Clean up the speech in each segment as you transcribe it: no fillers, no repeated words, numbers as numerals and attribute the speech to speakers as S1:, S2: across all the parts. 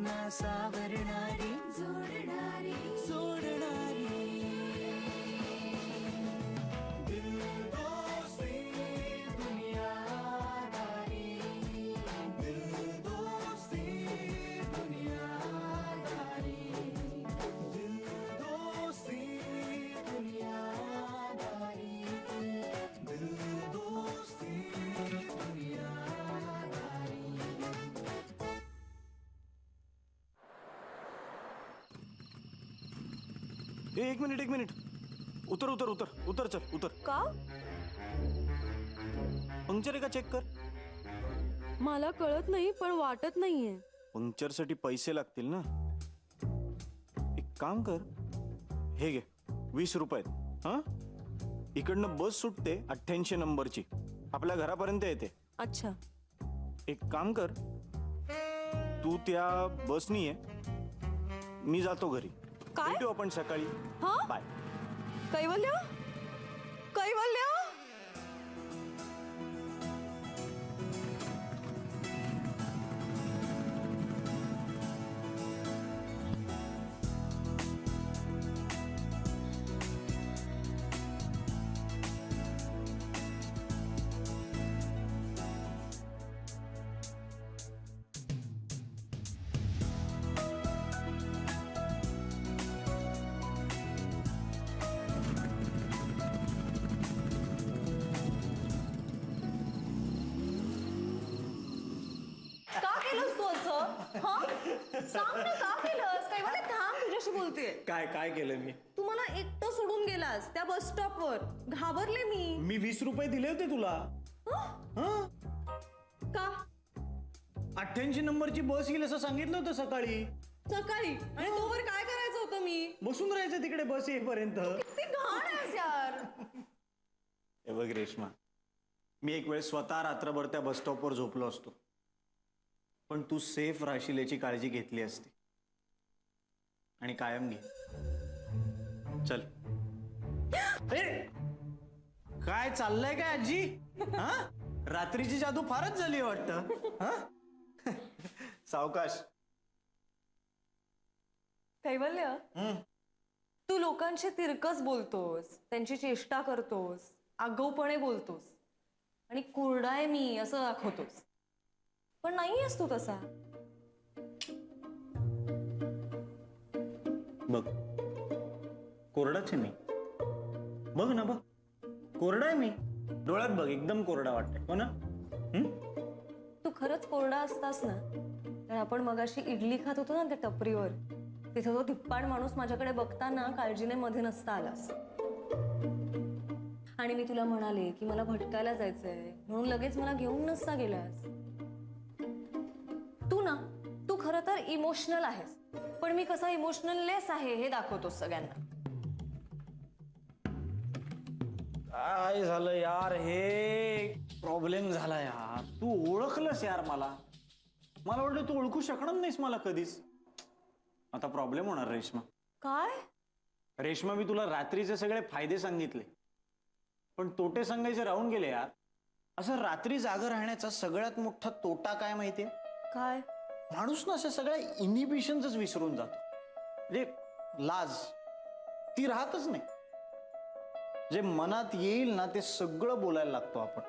S1: भावना सावरणारी जोडणारी दिलदोस्ती दुनियादारी दिलदोस्ती दुनियादारी दिलदोस्ती दुनियादारी दिलदोस्ती दुनियादारी.
S2: एक मिनिट उतर उतर उतर उतर चल उतर.
S3: का?
S2: पंक्चर आहे का चेक कर.
S3: मला कळत नाही पण वाटत नाहीये.
S2: पंक्चर साठी पैसे लागतील ना. एक काम कर, हे घे 20 रुपये. हा, इकडनं बस सुटते 88 नंबरची, आपल्या घरापर्यंत येते.
S3: अच्छा.
S2: एक काम कर, तू त्या बसनी ये, मी जातो घरी.
S3: काय?
S2: भेटू आपण सकाळी.
S3: हा?
S2: बाय.
S3: कैवल्य, कैवल्य. का केलंस तू असं? हा? सांग ना का केलंस? कैवल्य थांब, तुझ्याशी बोलतेय.
S2: काय काय केलं मी?
S3: तू मला एकटं सोडून गेलास त्या बस स्टॉपवर. घाबरले मी.
S2: 20 रुपये दिले होते तुला.
S3: हं? का?
S2: 88 नंबरची बस येईल असं सांगितलं होतं सकाळी.
S3: सकाळी? आणि तोवर काय करायचं होतं मी?
S2: बसून राहायचं तिकडे बस येईपर्यंत.
S3: किती घाण आहेस यार.
S2: हे बघ रेश्मा, मी एक वेळ स्वतः रात्रभर त्या बस स्टॉपवर झोपलो असतो, पण तू सेफ राहशील याची काळजी घेतली असती. आणि कायम घे. चल. काय चाललंय काय आजी? हा, रात्रीची जादू फारच झाली वाटतं. सावकाश.
S3: कैवल्य, तू लोकांशी तिरकस बोलतोस, त्यांची चेष्टा करतोस, आगाऊपणे बोलतोस आणि कुरडा आहे मी असं दाखवतोस, पण नाहीयेस तू तसा.
S2: बघ, कोरडाच आहे मी. बघ ना, बघ कोरडा आहे मी. डोळ्यात बघ, एकदम कोरडा वाटतोय. हो ना?
S3: तू खरंच कोरडा असतास ना, तर आपण मगाशी इडली खात होतो ना त्या टपरीवर, तिथे तो धिप्पाड माणूस माझ्याकडे बघताना काळजीने मध्ये नसता आलास. आणि मी तुला म्हणाले की मला भटकायला जायचंय म्हणून लगेच मला घेऊन नसता गेलास. तू खरं तर इमोशनल आहेस, पण मी कसा इमोशनललेस आहे हे दाखवतोस सगळ्यांना.
S2: काय झालं यार, हे प्रॉब्लेम झाला यार. तू ओळखलंस यार मला वाटलं तू ओळखू शकणार नाहीस मला कधीच. आता प्रॉब्लेम होणार रेश्मा.
S3: काय?
S2: रेश्मा, मी तुला रात्रीचे सगळे फायदे सांगितले, पण तोटे सांगायचे राहून गेले यार. असं रात्री जागं राहण्याचा सगळ्यात मोठा तोटा काय माहितीये?
S3: काय?
S2: माणूस ना अशा सगळ्या इनिबिशन्सच विसरून जातो. म्हणजे लाज ती राहतच नाही. जे मनात येईल ना ते सगळं बोलायला लागतो आपण.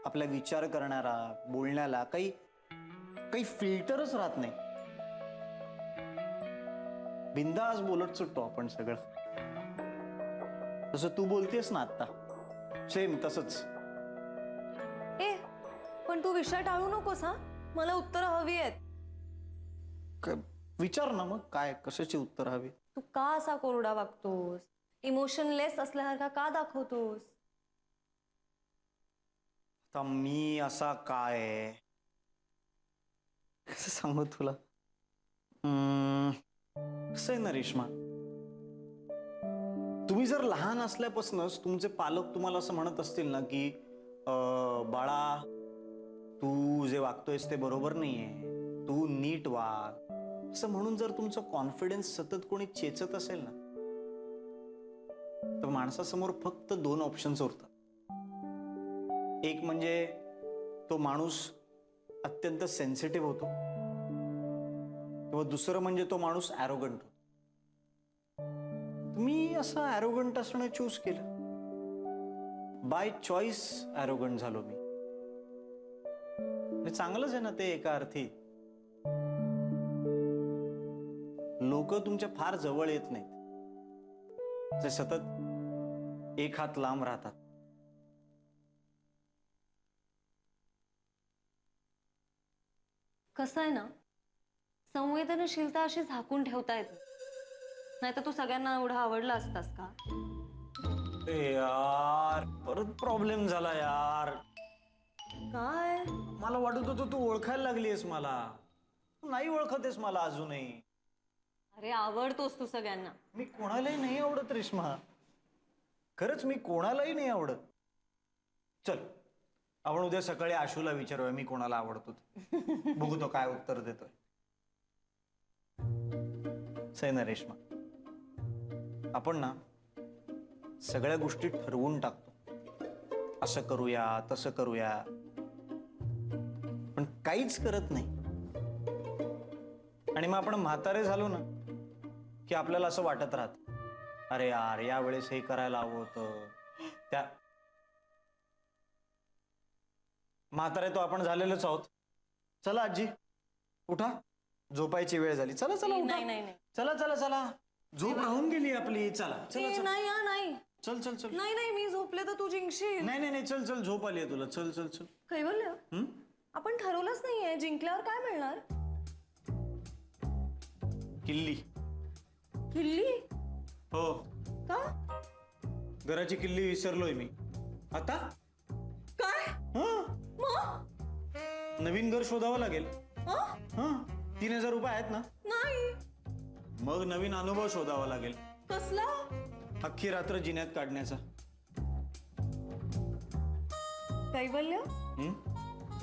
S2: आपला विचार करणारा बोलण्याला काही फिल्टरच राहत नाही. बिंदास बोलत सुटतो आपण सगळं. तसं तू बोलतेस ना आता, सेम तसंच.
S3: ए, पण तू विषय टाळू नकोस हा. मला उत्तर हवी आहेत.
S2: विचार ना मग, काय कशाची उत्तर हवी?
S3: तू का असा कोरडा वागतोस? इमोशनलेस असल्यासारखा का दाखवतोस?
S2: आता मी असा काय कसं सांगू तुला? कसं आहे ना रेश्मा, तुम्ही जर लहान असल्यापासूनच तुमचे पालक तुम्हाला असं म्हणत असतील ना की बाळा, तू जे वागतोयस ते बरोबर नाहीये, तू नीट वाग, असं म्हणून जर तुमचा कॉन्फिडन्स सतत कोणी चेचत असेल ना, तर माणसासमोर फक्त 2 ऑप्शन्स उरतात. एक म्हणजे तो माणूस अत्यंत सेन्सिटिव्ह होतो, किंवा दुसरं म्हणजे तो माणूस ॲरोगंट. मी असं ॲरोगंट असणं चूज केलं. बाय चॉईस ॲरोगंट झालो मी. चांगलंच आहे ना ते एका अर्थी. लोक तुमच्या फार जवळ येत नाहीत, ते सतत एक हात लांब राहतात.
S3: कसं आहे ना, संवेदनशीलता अशी झाकून ठेवता येते. नाही तर तू सगळ्यांना एवढा आवडला असतास का?
S2: यार परत प्रॉब्लेम झाला यार.
S3: काय?
S2: मला वाटत होतं तू ओळखायला लागलीस मला. तू नाही ओळखतेस मला अजूनही.
S3: अरे आवडतोस तू सगळ्यांना.
S2: मी कोणालाही नाही आवडत रेश्मा. खरंच मी कोणालाही नाही आवडत. चल आपण उद्या सकाळी आशूला विचारूया मी कोणाला आवडतो ते. बघू तो काय उत्तर देतोय. सही ना रेश्मा, आपण ना सगळ्या गोष्टी ठरवून टाकतो. असं करूया तसं करूया, पण काहीच करत नाही. आणि मग आपण म्हातारे झालो ना की आपल्याला असं वाटत राहत, अरे यार यावेळेस हे करायला हवं होतं. त्या म्हातारे तो आपण झालेलोच आहोत. चला आजी उठा, झोपायची वेळ झाली. चला चला उठा.
S3: नाही नाही नाही.
S2: चला चला चला, झोप राहून गेली आपली. चला चला
S3: ए,
S2: चला.
S3: नाही हा, नाही
S2: चल चल चल.
S3: नाही नाही, मी झोपले तर तू जिंकशील.
S2: नाही नाही नाही, चल चल, झोप आली तुला. चल चल चल.
S3: कैवल्य,
S2: हम्म?
S3: आपण ठरवलंच नाहीये जिंकल्यावर काय मिळणार.
S2: किल्ली.
S3: किल्ली?
S2: हो,
S3: का?
S2: घराची किल्ली विसरलोय मी आता.
S3: काय?
S2: हं,
S3: मग?
S2: नवीन घर शोधावं लागेल.
S3: हं?
S2: हं, 3000 रुपये आहेत ना.
S3: नाही.
S2: मग नवीन अनुभव शोधावा लागेल.
S3: कसला?
S2: अख्खी रात्र जिन्यात काढण्याचा.
S3: कैवल्य,
S2: हं?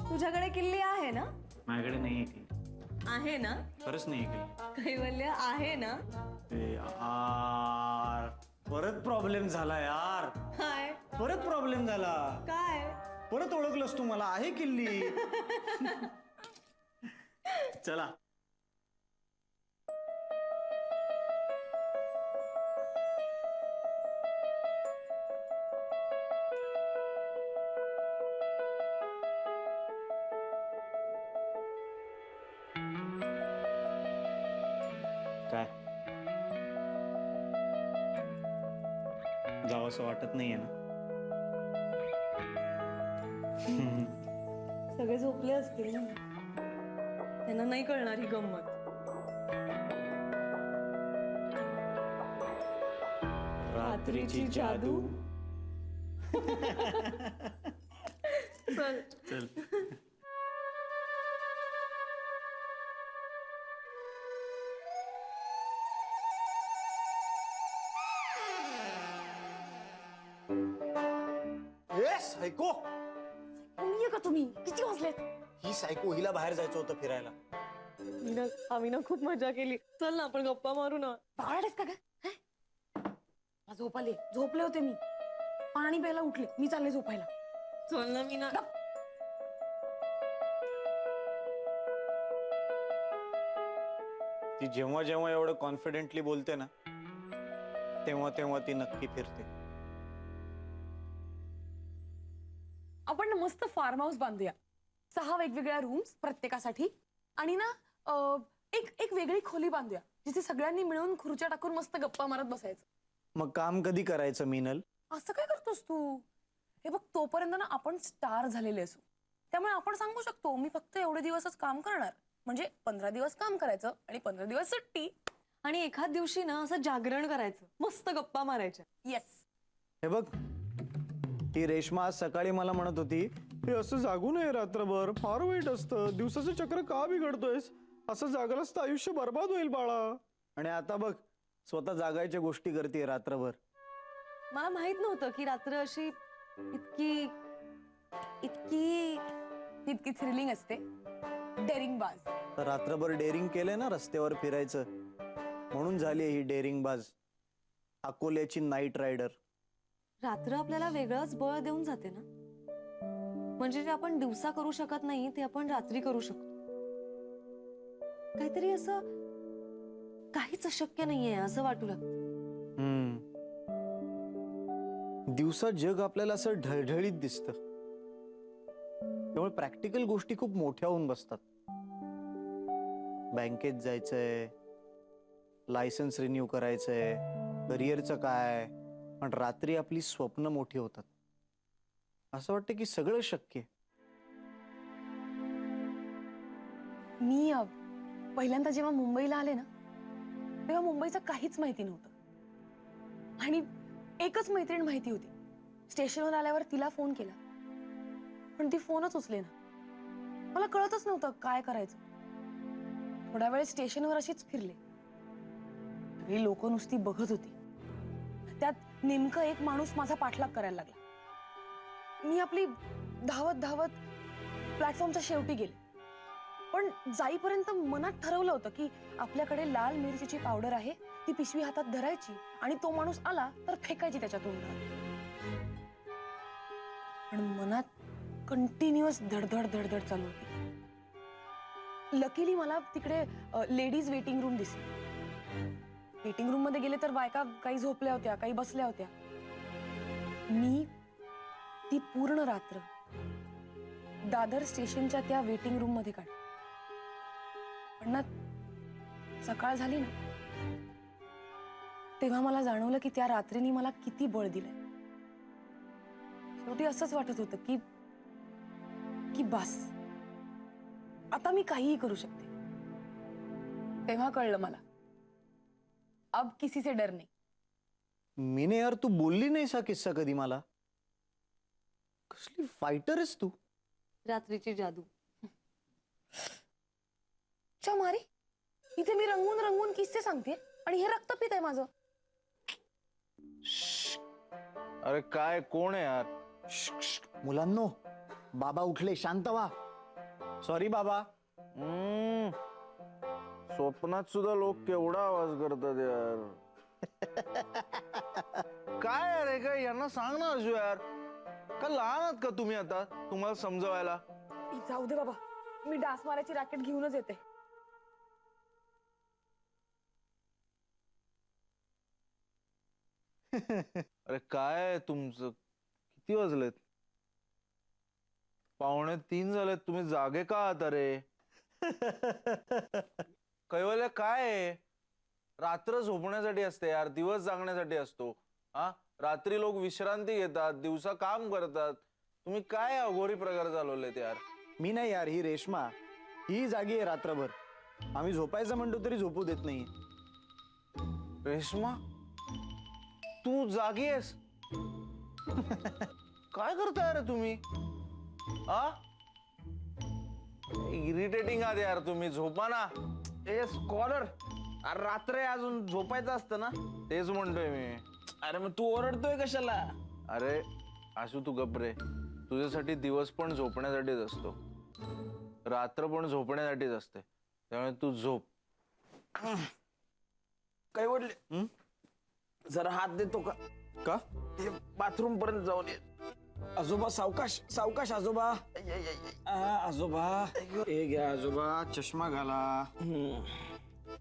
S3: तुझ्याकडे किल्ली आहे ना?
S2: माझ्याकडे नाहीये की.
S3: आहे ना?
S2: खरंच नाहीये की.
S3: कैवल्य आहे ना?
S2: यार परत प्रॉब्लेम झाला यार.
S3: काय?
S2: परत प्रॉब्लेम झाला.
S3: काय?
S2: परत ओळखलंस तू मला. आहे किल्ली. चला. काय जावं असं वाटत नाहीये ना.
S3: सगळे झोपले असतील ना, त्यांना नाही कळणार ही गंमत.
S2: रात्रीची जादू.
S3: चल.
S2: चल. सायको,
S3: का तुम्ही किती वाजलेत?
S2: ही सायको, हिला बाहेर जायचं होतं फिरायला.
S3: आम्ही ना खूप मजा केली. चल ना आपण गप्पा मारू ना.
S4: बाळाच का काय? झोप आली, झोपले होते मी. पाणी प्यायला उठले, मी चालले झोपायला.
S3: चल ना. मी ना
S2: ती जेव्हा जेव्हा एवढं कॉन्फिडेंटली बोलते ना, तेव्हा तेव्हा ती नक्की फिरते.
S4: आपण ना मस्त फार्म हाऊस बांधूया. 6 वेगवेगळ्या रूम्स प्रत्येकासाठी. आणि ना एक वेगळी खोली बांधूया, जिथे सगळ्यांनी मिळून खुर्च्या टाकून मस्त गप्पा मारत बसायचं.
S2: मग काम कधी करायचं मीनल?
S4: असं काय करतोस तू? हे बघ, तोपर्यंत ना आपण स्टार झालेले असू. त्यामुळे आपण सांगू शकतो, मी फक्त एवढे दिवसच काम करणार. म्हणजे 15 दिवस काम करायचं आणि 15 दिवस सुट्टी.
S3: आणि एखाद दिवशी ना असं जागरण करायचं, मस्त गप्पा मारायच्या.
S4: येस.
S2: हे बघ, ही रेश्मा आज सकाळी मला म्हणत होती, हे असं जागू नये रात्रभर, फार वाईट असतं. दिवसाचं चक्र का बिघडतोयस? असं जागलास तर आयुष्य बर्बाद होईल बाळा. आणि आता बघ, स्वतः जागायच्या गोष्टी करते रात्रभर.
S3: मला माहित नव्हतं की रात्र अशी इतकी इतकी
S4: इतकी थ्रिलिंग असते. डेअरिंग बाज.
S2: तर रात्रभर डेअरिंग केलंय ना रस्त्यावर फिरायचं, म्हणून झाली ही डेअरिंग बाज, अकोल्याची नाईट रायडर.
S3: रात्र आपल्याला वेगळंच बळ देऊन जाते ना. म्हणजे जे आपण दिवसा करू शकत नाही ते आपण रात्री करू शकतो. काहीतरी असं काहीच अशक्य नाहीये असं वाटू लागतं.
S2: दिवसा जग आपल्याला असं ढळढळीत दिसतं, त्यामुळे प्रॅक्टिकल गोष्टी खूप मोठ्या होऊन बसतात. बँकेत जायचंय, लायसन्स रिन्यू करायचंय, करिअरचं काय, पण रात्री आपली स्वप्न मोठी होतात. असं वाटतं की सगळं शक्य आहे.
S4: मी पहिल्यांदा जेव्हा मुंबईला आले ना, तेव्हा मुंबईचं काहीच माहिती नव्हतं. आणि एकच मैत्रीण माहिती होती. स्टेशनवर आल्यावर तिला फोन केला, पण ती फोनच उचले ना. मला कळतच नव्हतं काय करायचं. थोडा वेळ स्टेशनवर अशीच फिरले. सगळी लोक नुसती बघत होती. त्यात नेमकं एक माणूस माझा पाठलाग करायला लागला. मी आपली धावत धावत प्लॅटफॉर्मच्या शेवटी गेले. पण जाईपर्यंत मनात ठरवलं होतं की आपल्याकडे लाल मिरचीची पावडर आहे, ती पिशवी हातात धरायची आणि तो माणूस आला तर फेकायची त्याच्या तोंडात. पण मनात कंटिन्युअस धडधड धडधड चालू होती. लकीली मला तिकडे लेडीज वेटिंग रूम दिसली. वेटिंग रूम मध्ये गेले तर बायका काही झोपल्या होत्या, काही बसल्या होत्या. मी ती पूर्ण रात्र दादर स्टेशनच्या त्या वेटिंग रूम मध्ये काढली. पण ना सकाळ झाली ना, तेव्हा मला जाणवलं की त्या रात्रीने मला किती बळ दिलंय. शेवटी असंच वाटत होतं की की बस आता मी काहीही करू शकते. तेव्हा कळलं मला, अब किसी से डर नहीं.
S2: मीने यार, तू बोलली नाहीस हा किस्सा कधी मला. कसली फायटर आहेस तू.
S3: रात्रीची जादू.
S4: च्या मारी, इथे मी रंगून रंगून किस्से सांगते आणि हे रक्तपीत आहे माझं.
S5: अरे काय, कोण आहे यार?
S2: मुलांनो, बाबा उठले, शांत व्हा. सॉरी बाबा.
S5: स्वप्नात सुद्धा लोक केवढा आवाज करतात यार. काय अरे, काय यांना सांग ना अजू यार. का लहान आहात का तुम्ही आता तुम्हाला समजवायला?
S4: जाऊ दे बाबा, मी डास मारायची रॅकेट घेऊनच येते.
S5: अरे काय तुमचं, किती वाजलेत? 2:45 झालेत. तुम्ही जागे का आहात अरे? कैवल्य काय आहे? रात्र झोपण्यासाठी असते यार, दिवस जागण्यासाठी असतो. हा, रात्री लोक विश्रांती घेतात, दिवसा काम करतात. तुम्ही काय अघोरी प्रकार चालवलेत यार?
S2: मी नाही यार, ही रेश्मा, ही जागी आहे रात्रभर. आम्ही झोपायचं म्हणतो तरी झोपू देत नाही.
S5: रेश्मा, तू जागी आहेस? काय करताय रे तुम्ही? आ, इरिटेटिंग आहात यार तुम्ही. झोपा ना.
S6: ए स्कॉलर, अरे रात्र आहे, अजून झोपायचं असतं ना.
S5: तेच म्हणतोय मी.
S6: अरे मग तू ओरडतोय कशाला?
S5: अरे आशू, तू गप रे. तुझ्यासाठी दिवस पण झोपण्यासाठीच असतो, रात्र पण झोपण्यासाठीच असते. त्यामुळे तू झोप.
S6: काय ओढले? जरा हात देतो का?
S2: का?
S6: ते बाथरूम पर्यंत जाऊन ये. आजोबा सावकाश सावकाश आजोबा. आजोबा हे घ्या आजोबा.
S2: चष्मा घाला.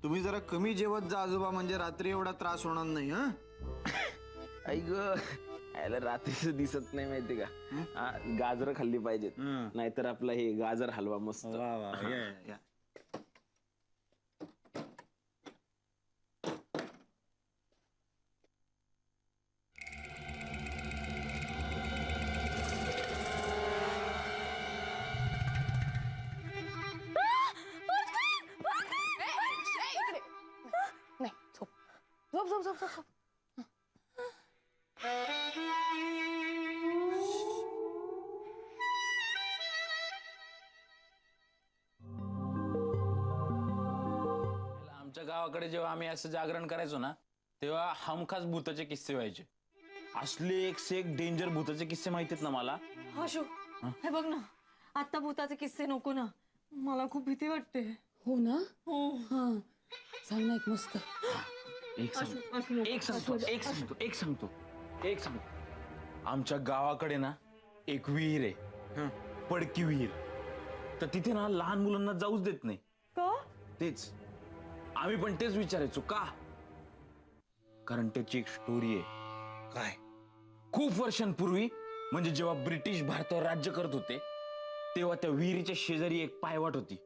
S2: तुम्ही जरा कमी जेवत जा आजोबा, म्हणजे रात्री एवढा त्रास होणार नाही. हा,
S6: ऐक, याला रात्रीच दिसत नाही माहिती का. गाजर खाल्ली पाहिजेत, नाहीतर आपला हे गाजर हलवा मस्त.
S2: वा वा, या.
S4: नाही, झोप झोप झोप झोप झोप.
S7: आमच्या गावाकडे जेव्हा आम्ही असं जागरण करायचो ना, तेव्हा हमखास भूताचे किस्से व्हायचे. असले एक से एक डेंजर भूताचे किस्से माहितीत ना मला.
S3: आशू, हे बघ ना, आता भूताचे किस्से नको ना, मला खूप भीती वाटते.
S4: हो ना.
S3: हो.
S4: हा, सांग ना एक मस्त.
S7: एक सांगतो. आमच्या गावाकडे ना एक विहीर आहे, पडकी विहीर. तर तिथे ना लहान मुलांना जाऊच देत नाही.
S3: का?
S7: तेच, आम्ही पण तेच विचारायचो का, कारण त्याची एक स्टोरी आहे.
S2: काय?
S7: खूप वर्षांपूर्वी, म्हणजे जेव्हा ब्रिटिश भारतावर राज्य करत होते, तेव्हा त्या विहिरीच्या शेजारी एक पायवाट होती.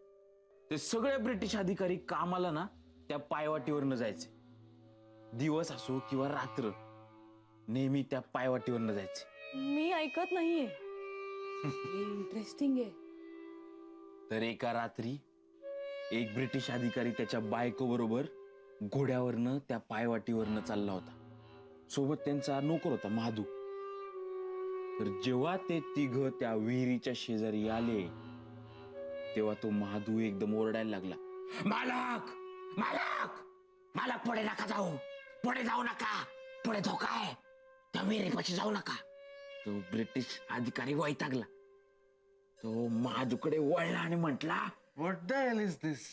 S7: ते सगळे ब्रिटिश अधिकारी कामाला ना त्या पायवाटीवरनं जायचे. दिवस असो किंवा रात्र, नेहमी त्या पायवाटीवरनं जायचे.
S4: मी ऐकत नाहीये. इंटरेस्टिंग आहे.
S7: तर एका रात्री एक ब्रिटिश अधिकारी त्याच्या बायको बरोबर घोड्यावरनं त्या पायवाटीवरनं चालला होता. सोबत त्यांचा नोकर होता महादू. तर जेव्हा ते तिघ त्या विहिरीच्या शेजारी आले, तेव्हा तो महादू एकदम ओरडायला लागला, मालक मालक मालक, पुढे नका जाऊ, पुढे जाऊ नका, पुढे धोका आहे, त्या विहिरीपाशी जाऊ नका. तो ब्रिटिश अधिकारी वैतागला. तो महादूकडे वळला आणि म्हटला,
S5: व्हॉट द हेल इज दिस?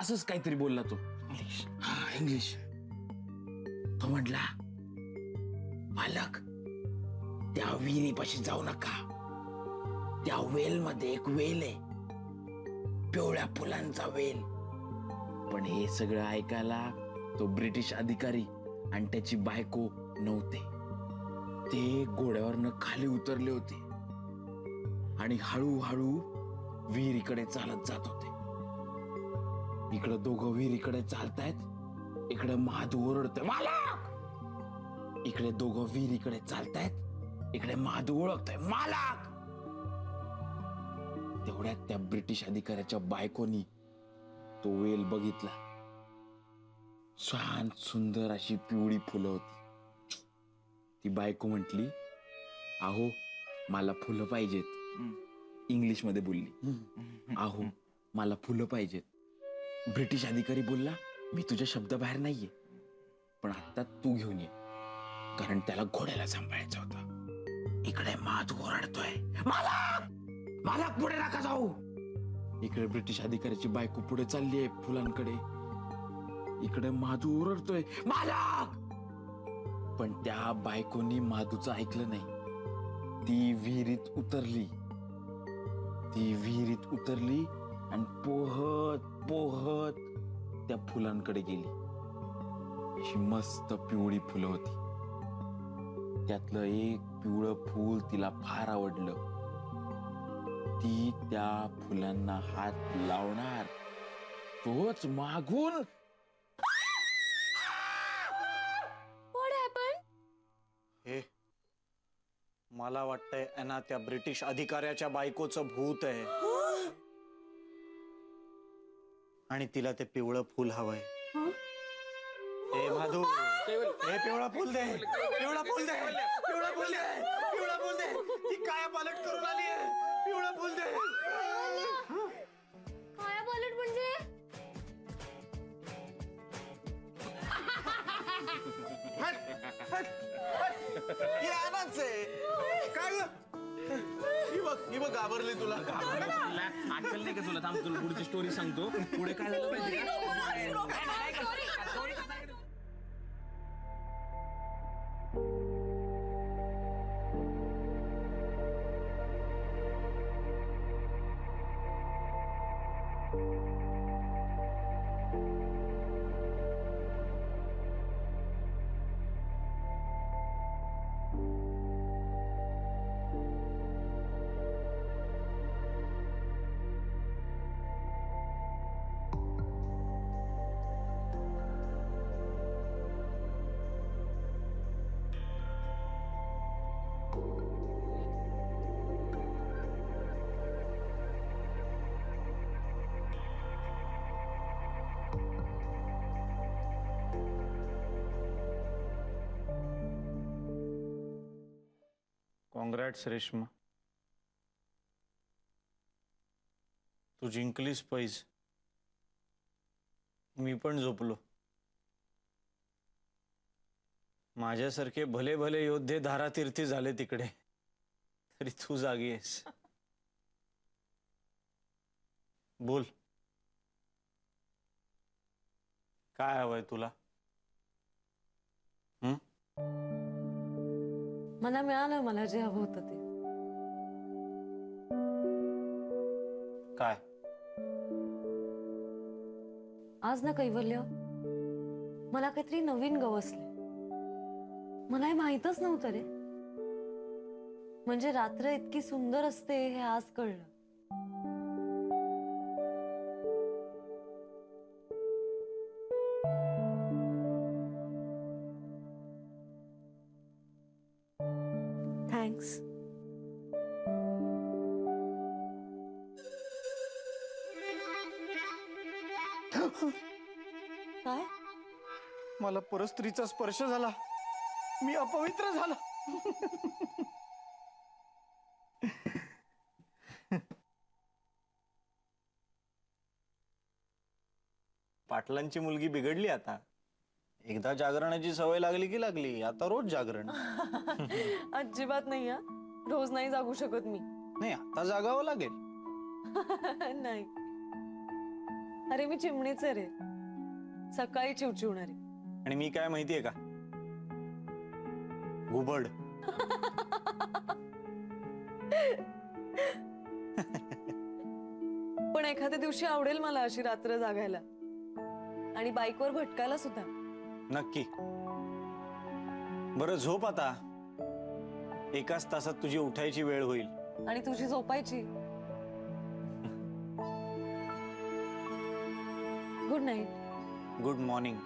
S7: असंच काहीतरी बोलला तो. इंग्लिश. तो म्हटला, मालक, त्या विहिरीपाशी जाऊ नका, त्या वेल मध्ये एक वेल आहे, पिवळ्या फुलांचा वेल. पण हे सगळं ऐकायला तो ब्रिटिश अधिकारी आणि त्याची बायको नव्हते. ते घोड्यावरनं खाली उतरले होते आणि हळूहळू विहिरीकडे चालत जात होते. इकडं दोघं विहिरीकडे चालतायत, इकडे महादू ओरडतोय, मालक. इकडे दोघं विहिरीकडे चालतायत, इकडे महादू ओळखतोय, मालक. तेवढ्यात त्या ब्रिटिश अधिकाऱ्याच्या बायकोनी तो वेल बघितला. छान सुंदर अशी पिवळी फुलं होती. ती बायको म्हटली, अहो मला फुलं पाहिजेत. इंग्लिश मध्ये बोलली, अहो मला फुलं पाहिजेत. ब्रिटिश अधिकारी बोलला, मी तुझ्या शब्दाबाहेर नाहीये, पण आता तू घेऊन ये, कारण त्याला घोड्याला सांभाळायचा होता. इकडे महादू ओरडतोय, मालक मालक, पुढे नका जाऊ. इकडे ब्रिटिश अधिकाऱ्याची बायको पुढे चालली आहे फुलांकडे. इकडे महादू ओरडतोय, मालक. पण त्या बायकोनी महादूचं ऐकलं नाही. ती विहिरीत उतरली. ती विहिरीत उतरली आणि पोहत पोहत त्या फुलांकडे गेली. अशी मस्त पिवळी फुलं होती. त्यातलं एक पिवळं फूल तिला फार आवडलं. ती त्या फुलांना हात लावणार, तोच मागून
S2: हे मला वाटतंय ना त्या ब्रिटिश अधिकाऱ्याच्या बायकोचं भूत आहे आणि तिला ते पिवळं फूल हवंय. ए माधू, हे पिवळं फूल दे, पिवळं फूल दे, पिवळं फूल दे, पिवळं फूल दे. ती काया पालट करून आली आहे, पिवळं फूल दे.
S3: काय पालट म्हणजे?
S5: हे आनाच आहे. काय ग? ही बघ घाबरली तुला.
S7: आठवलं नाही का तुला? थांब, तुला पुढची स्टोरी सांगतो. पुढे काय झालं माहिती का?
S2: कॉंग्रॅट्स रेश्मा, तू जिंकलीस पैज. मी पण झोपलो. माझ्यासारखे भले भले योद्धे धारातीर्थी झाले तिकडे, तरी तू जागी आहेस. बोल, काय हवंय तुला?
S3: मला मिळालं, मला जे हवं होतं ते.
S2: काय?
S3: आज ना कैवल्य, मला काहीतरी नवीन गवसले. मला हे माहीतच नव्हतं रे. म्हणजे रात्र इतकी सुंदर असते हे आज कळलं. थँक्स. काय?
S2: मला परस्त्रीचा स्पर्श झाला. मी अपवित्र झाला. पाटलांची मुलगी बिघडली आता. एकदा जागरणाची सवय लागली की लागली. आता रोज जागरण.
S3: अजिबात नाही हा. रोज नाही जागू शकत मी.
S2: नाही, आता जागावं लागेल.
S3: नाही. अरे मी चिमणीच आहे रे. सकाळी चिवचिवणारी.
S2: आणि मी काय माहितीये का? घुबड.
S3: पण एखाद्या दिवशी आवडेल मला अशी रात्र जागायला आणि बाईकवर भटकायला सुद्धा.
S2: नक्की. बरं झोप आता. एकाच तासात तुझी उठायची वेळ होईल.
S3: आणि तुझी झोपायची. Good night.
S2: Good morning.